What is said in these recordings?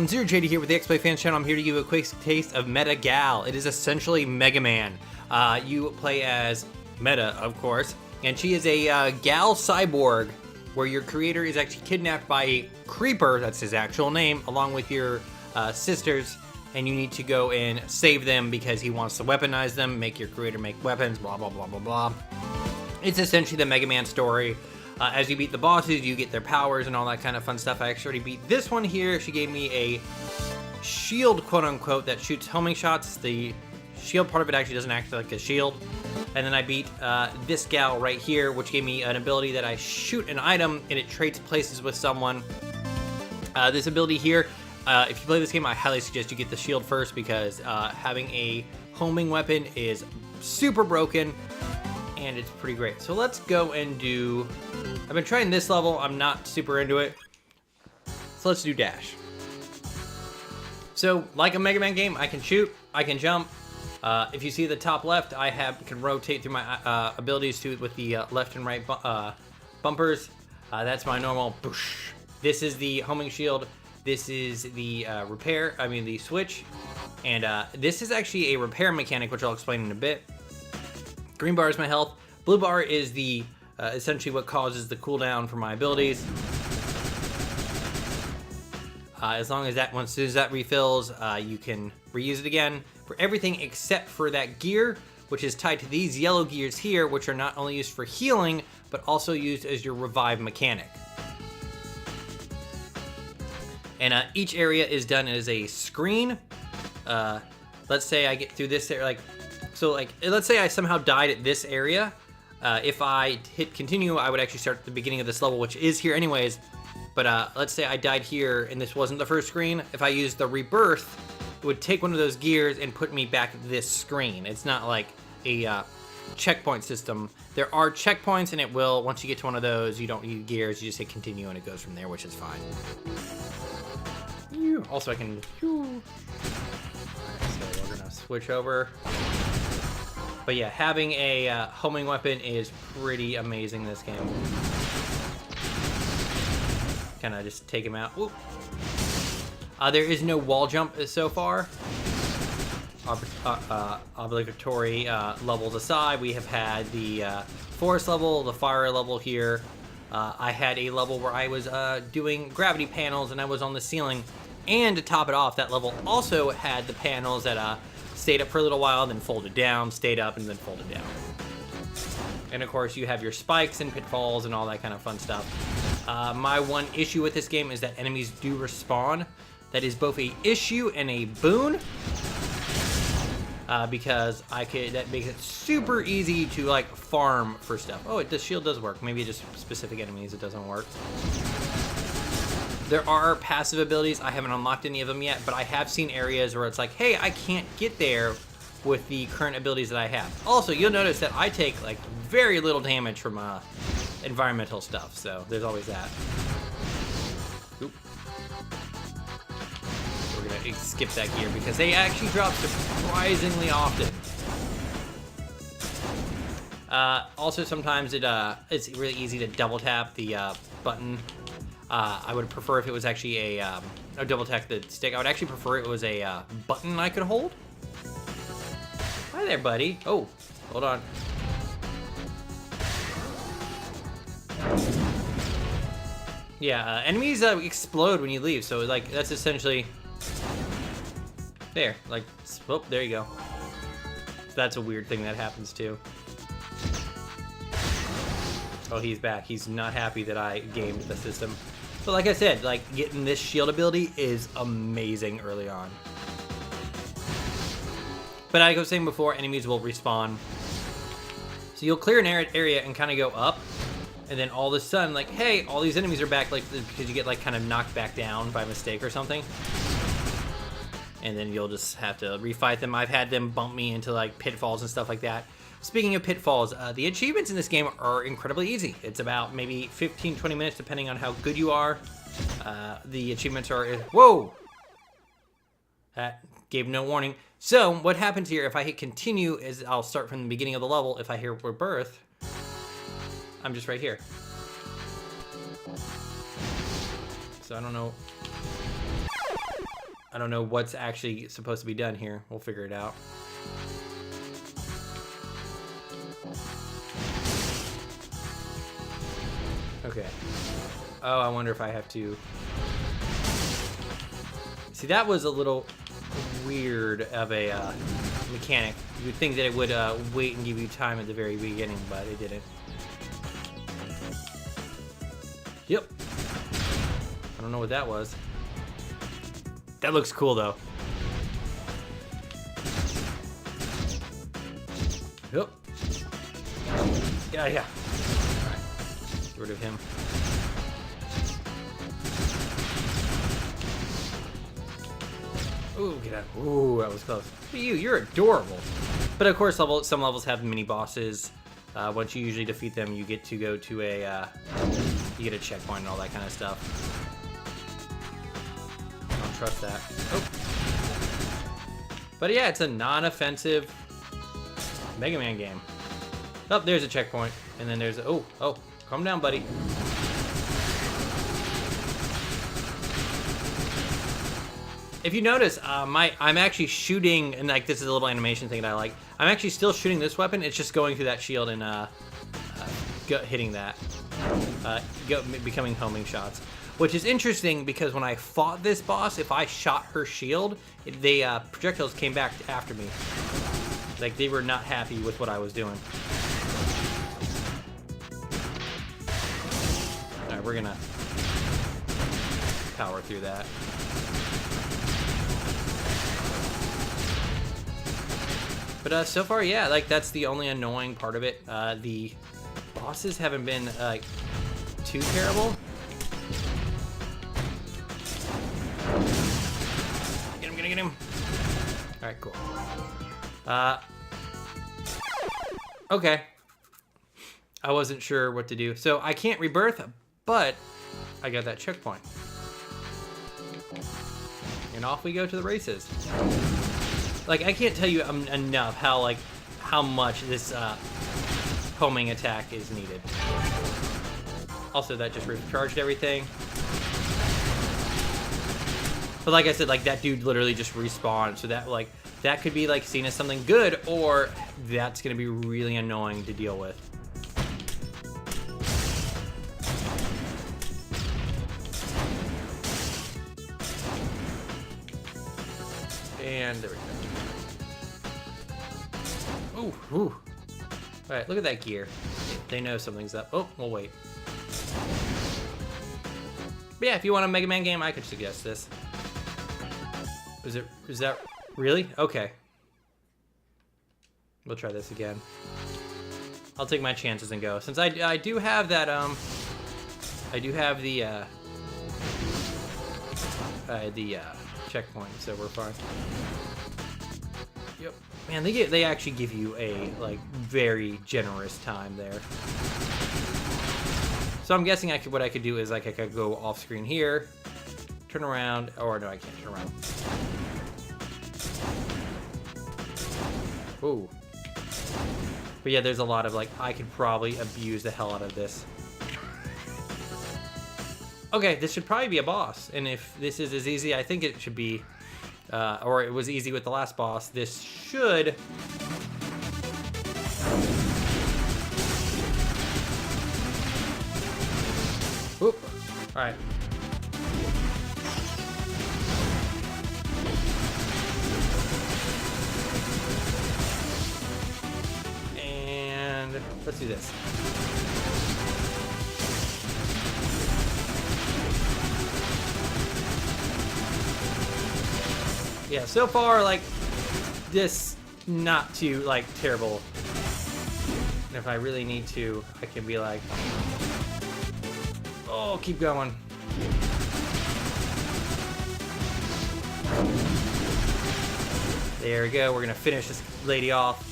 everyone, Zero JD here with the XBLA Fans Channel. I'm here to give you a quick taste of MetaGal. It is essentially Megaman. You play as Meta, of course, and she is a gal cyborg where your creator is actually kidnapped by a creeper, that's his actual name, along with your sisters, and you need to go and save them because he wants to weaponize them, make your creator make weapons, blah, blah, blah, blah, blah. It's essentially the Mega Man story. As you beat the bosses, you get their powers and all that kind of fun stuff. I actually already beat this one here. She gave me a shield, quote-unquote, that shoots homing shots. The shield part of it actually doesn't act like a shield. And then I beat this gal right here, which gave me an ability that I shoot an item and it trades places with someone. This ability here, if you play this game, I highly suggest you get the shield first because having a homing weapon is super broken. And it's pretty great. So let's go and do... I've been trying this level. I'm not super into it. So let's do dash. So like a Mega Man game, I can shoot, I can jump. If you see the top left, I can rotate through my abilities with the left and right bumpers. That's my normal boosh. This is the homing shield. This is the the switch. And this is actually a repair mechanic, which I'll explain in a bit. Green bar is my health. Blue bar is the essentially what causes the cooldown for my abilities. As long as as soon as that refills, you can reuse it again for everything except for that gear, which is tied to these yellow gears here, which are not only used for healing, but also used as your revive mechanic. And each area is done as a screen. Let's say I get through this area, let's say I somehow died at this area. If I hit continue, I would actually start at the beginning of this level, which is here anyways. But let's say I died here and this wasn't the first screen. If I used the rebirth, it would take one of those gears and put me back at this screen. It's not like a checkpoint system. There are checkpoints and it will, once you get to one of those, you don't need gears, you just hit continue and it goes from there, which is fine. Also I can... So we're gonna switch over. But yeah, having a homing weapon is pretty amazing in this game. Kind of just take him out. There is no wall jump so far. Obligatory levels aside, we have had the forest level, the fire level here. I had a level where I was doing gravity panels and I was on the ceiling. And to top it off, that level also had the panels that stayed up for a little while, then folded down, stayed up, and then folded down. And of course, you have your spikes and pitfalls and all that kind of fun stuff. My one issue with this game is that enemies do respawn. That is both a issue and a boon. Because that makes it super easy to like farm for stuff. Oh, the shield does work. Maybe just specific enemies it doesn't work. There are passive abilities. I haven't unlocked any of them yet, but I have seen areas where it's like, hey, I can't get there with the current abilities that I have. Also, you'll notice that I take like very little damage from environmental stuff, so there's always that. Oop. We're gonna skip that gear because they actually drop surprisingly often. Also, sometimes it's really easy to double tap the button. I would prefer if it was actually a double tap the stick. I would actually prefer it was a button I could hold. Hi there, buddy. Oh, hold on. Yeah, enemies explode when you leave, so like that's essentially there. Like, oh, there you go. That's a weird thing that happens too. Oh, he's back. He's not happy that I gamed the system. But like I said, like getting this shield ability is amazing early on. But like I was saying before, enemies will respawn. So you'll clear an area and kind of go up. And then all of a sudden, like, hey, all these enemies are back, like, because you get like kind of knocked back down by mistake or something. And then you'll just have to refight them. I've had them bump me into like pitfalls and stuff like that. Speaking of pitfalls, the achievements in this game are incredibly easy. It's about maybe 15-20 minutes depending on how good you are. The achievements are... Whoa! That gave no warning. So what happens here, if I hit continue, is I'll start from the beginning of the level. If I hear rebirth, I'm just right here. So I don't know. I don't know what's actually supposed to be done here. We'll figure it out. Okay. Oh, I wonder if I have to... See, that was a little weird of a mechanic. You would think that it would wait and give you time at the very beginning, but it didn't. Yep. I don't know what that was. That looks cool, though. Yep. Yeah. All right. Get rid of him. Ooh, get out. Ooh, that was close. Look at you, you're adorable. But of course, some levels have mini bosses. Once you usually defeat them, you get to go to a, you get a checkpoint and all that kind of stuff. I don't trust that. Oh. But yeah, it's a non-offensive Mega Man game. Oh, there's a checkpoint. And then there's, oh, calm down, buddy. If you notice, I'm actually shooting, and like this is a little animation thing that I like. I'm actually still shooting this weapon. It's just going through that shield and hitting that, becoming homing shots, which is interesting because when I fought this boss, if I shot her shield, the projectiles came back after me. Like they were not happy with what I was doing. All right, we're gonna power through that. But so far, yeah, like that's the only annoying part of it. The bosses haven't been like too terrible. Get him. All right, cool. Okay. I wasn't sure what to do. So I can't rebirth, but I got that checkpoint. And off we go to the races. Like, I can't tell you enough how much this homing attack is needed. Also, that just recharged everything. But like I said, like that dude literally just respawned, so that could be like seen as something good, or that's gonna be really annoying to deal with. And there we go. Ooh. Alright, look at that gear. They know something's up. Oh, we'll wait. But yeah, if you want a Mega Man game, I could suggest this. Is that really? Okay. We'll try this again. I'll take my chances and go. Since I do have that, I do have the checkpoint, so we're fine. Yep. Man, they actually give you a like very generous time there. So I'm guessing what I could do is like I could go off screen here, turn around, or no, I can't turn around. Ooh. But yeah, there's a lot of like I could probably abuse the hell out of this. Okay, this should probably be a boss, and if this is as easy, I think it should be. Or it was easy with the last boss. This should... Oop. Alright. And let's do this. Yeah, so far, like, this not too, like, terrible. And if I really need to, I can be like, oh, keep going. There we go, we're gonna finish this lady off.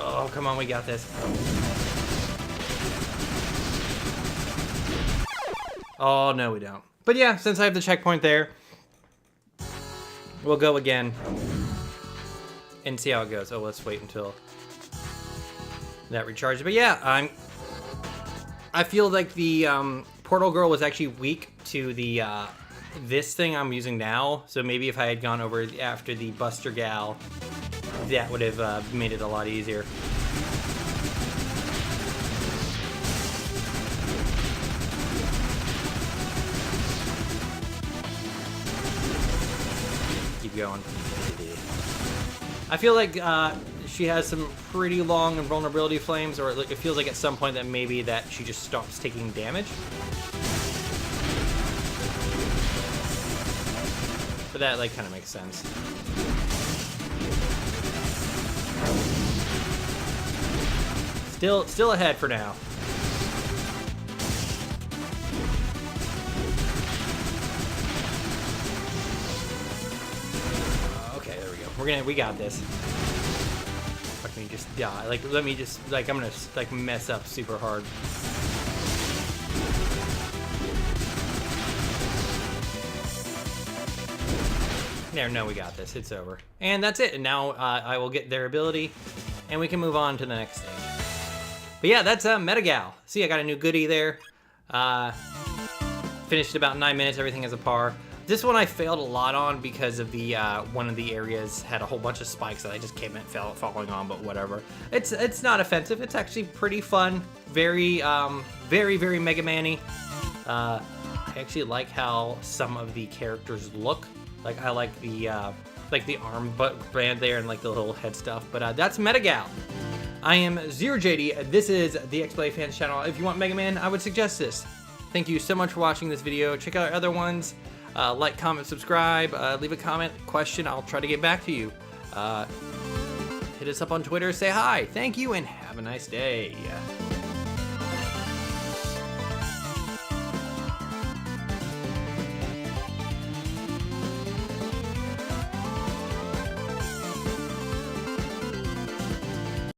Oh, come on, we got this. Oh, no, we don't. But yeah, since I have the checkpoint there, we'll go again and see how it goes. Oh, let's wait until... that recharges. But yeah, I feel like the Portal Girl was actually weak to the this thing I'm using now. So maybe if I had gone over after the Buster Gal, that would have made it a lot easier. Keep going. I feel like she has some pretty long invulnerability flames, or it feels like at some point that maybe that she just stops taking damage. But that like kind of makes sense. Still ahead for now. Okay, there we go. We got this. Let me just die. Like, let me just, like, I'm gonna, like, mess up super hard. There, no, we got this. It's over. And that's it. And now I will get their ability, and we can move on to the next thing. But yeah, that's MetaGal. See, I got a new goodie there. Finished about 9 minutes. Everything is a par. This one I failed a lot on because of the one of the areas had a whole bunch of spikes that I just came and falling on, but whatever. It's not offensive. It's actually pretty fun. Very very Mega Man-y. I actually like how some of the characters look. Like I like the arm band there and like the little head stuff. But that's MetaGal. I am ZeroJD. This is the XBLA Fans channel. If you want Mega Man, I would suggest this. Thank you so much for watching this video. Check out our other ones. Like, comment, subscribe, leave a comment, question. I'll try to get back to you. Hit us up on Twitter, say hi. Thank you, and have a nice day.